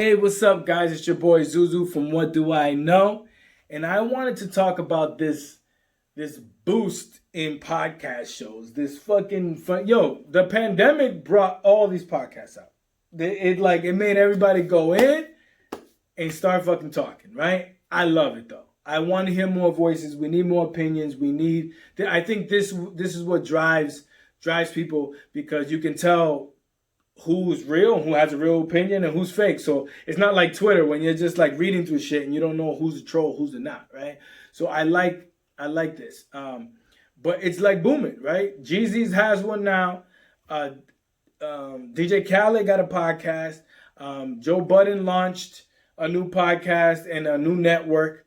Hey, what's up, guys? It's your boy Zuzu from What Do I Know? And I wanted to talk about this boost in podcast shows. This fucking fun. Yo, the pandemic brought all these podcasts out. It made everybody go in and start fucking talking, right? I love it though. I want to hear more voices. We need more opinions. I think this is what drives people, because you can tell who's real, who has a real opinion, and who's fake. So it's not like Twitter when you're just like reading through shit and you don't know who's a troll, who's not, right? So I like this. But it's like booming, right? Jeezy's has one now. DJ Khaled got a podcast. Joe Budden launched a new podcast and a new network.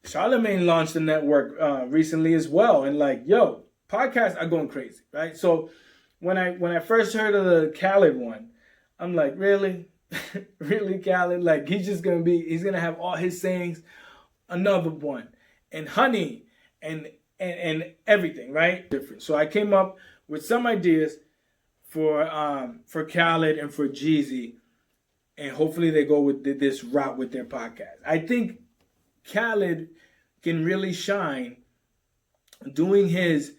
Charlemagne launched a network recently as well. And like, yo, podcasts are going crazy, right? So when I first heard of the Khaled one, I'm like, really? Really, Khaled? Like, he's gonna have all his sayings, another one, and honey, and everything, right? Different. So I came up with some ideas for Khaled and for Jeezy, and hopefully they go with this route with their podcast. I think Khaled can really shine doing his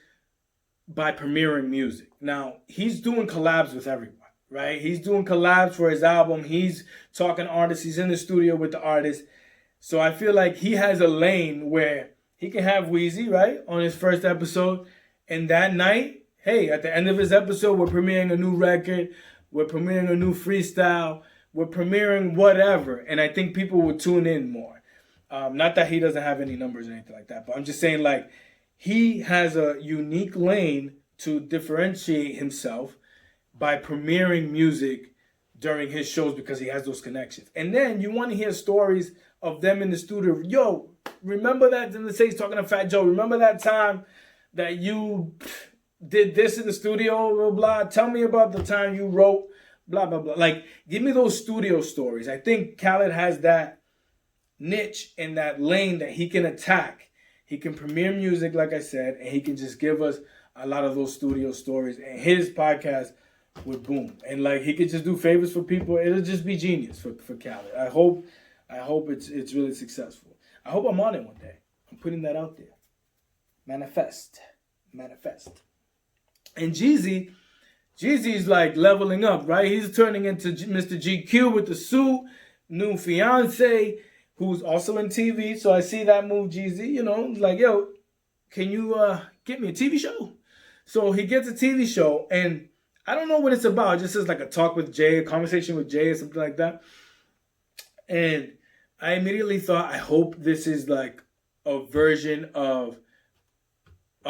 by premiering music. Now, he's doing collabs with everyone, right? He's doing collabs for his album. He's talking artists. He's in the studio with the artists. So I feel like he has a lane where he can have Weezy, right, on his first episode. And that night, hey, at the end of his episode, we're premiering a new record. We're premiering a new freestyle. We're premiering whatever. And I think people will tune in more. Not that he doesn't have any numbers or anything like that, but I'm just saying, like, he has a unique lane to differentiate himself by premiering music during his shows because he has those connections. And then you want to hear stories of them in the studio. Yo, remember that? Let's say he's talking to Fat Joe. Remember that time that you did this in the studio, blah, blah. Tell me about the time you wrote, blah, blah, blah. Like, give me those studio stories. I think Khaled has that niche in that lane that he can attack. He can premiere music, like I said, and he can just give us a lot of those studio stories. And his podcast would boom. And like, he could just do favors for people. It'll just be genius for Khaled. I hope it's really successful. I hope I'm on it one day. I'm putting that out there. Manifest. And Jeezy's like leveling up, right? He's turning into Mr. GQ with the suit, new fiance, who's also in TV. So I see that move, Jeezy, you know, like, yo, can you get me a TV show? So he gets a TV show, and I don't know what it's about. It just says like a talk with Jay, a conversation with Jay or something like that. And I immediately thought, I hope this is like a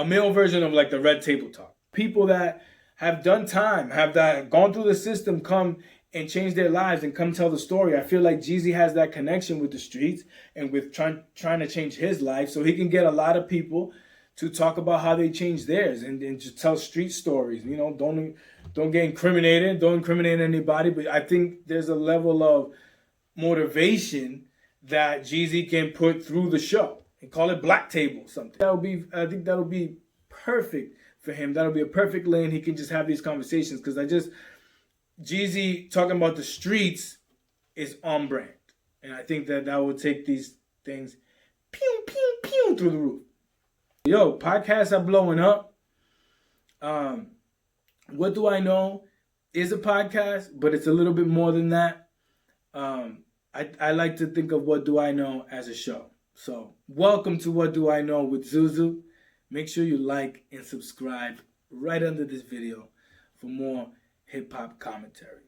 male version of like the Red Table Talk. People that have done time, have gone through the system, come and change their lives and come tell the story. I feel like Jeezy has that connection with the streets and with trying to change his life, so he can get a lot of people to talk about how they changed theirs and just tell street stories. You know, don't get incriminated, don't incriminate anybody, but I think there's a level of motivation that Jeezy can put through the show and call it Black Table something. I think that'll be perfect for him. That'll be a perfect lane. He can just have these conversations, because Jeezy talking about the streets is on brand. And I think that will take these things pew, pew, pew through the roof. Yo, podcasts are blowing up. What Do I Know is a podcast, but it's a little bit more than that. I like to think of What Do I Know as a show. So welcome to What Do I Know with Zuzu. Make sure you like and subscribe right under this video for more hip-hop commentary.